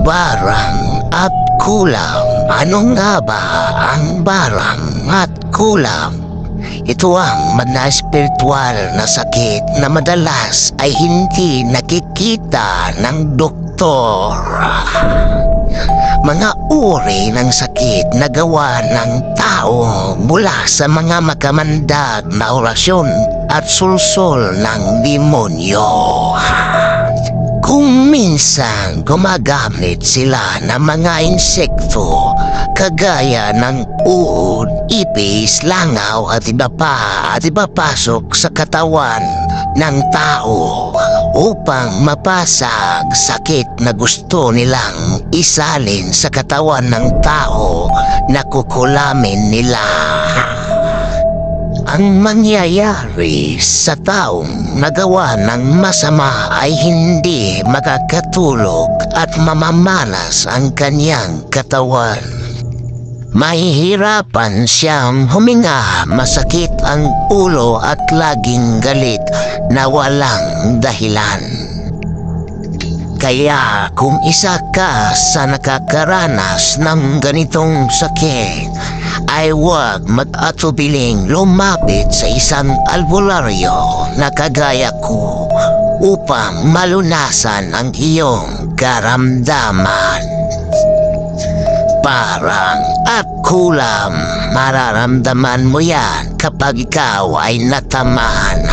Barang at kulam. Ano nga ba ang barang at kulam? Ito ang mga spiritual na sakit na madalas ay hindi nakikita ng doktor. Mga uri ng sakit na gawa ng tao mula sa mga makamandag na orasyon at sulsol ng demonyo. Kung minsan gumagamit sila ng mga insekto kagaya ng uod, ipis, langaw at iba pasok sa katawan ng tao upang mapasag sakit na gusto nilang isalin sa katawan ng tao na kukulamin nila. Ang mangyayari sa taong nagawa ng masama ay hindi makakatulog at mamamalas ang kanyang katawan. Mahihirapan siyang huminga, masakit ang ulo at laging galit na walang dahilan. Kaya kung isa ka sa nakakaranas ng ganitong sakit, ay huwag mag-atubiling lumapit sa isang albularyo na kagaya ko upang malunasan ang iyong karamdaman. Parang at kulam, mararamdaman mo yan kapag ikaw ay natamaan.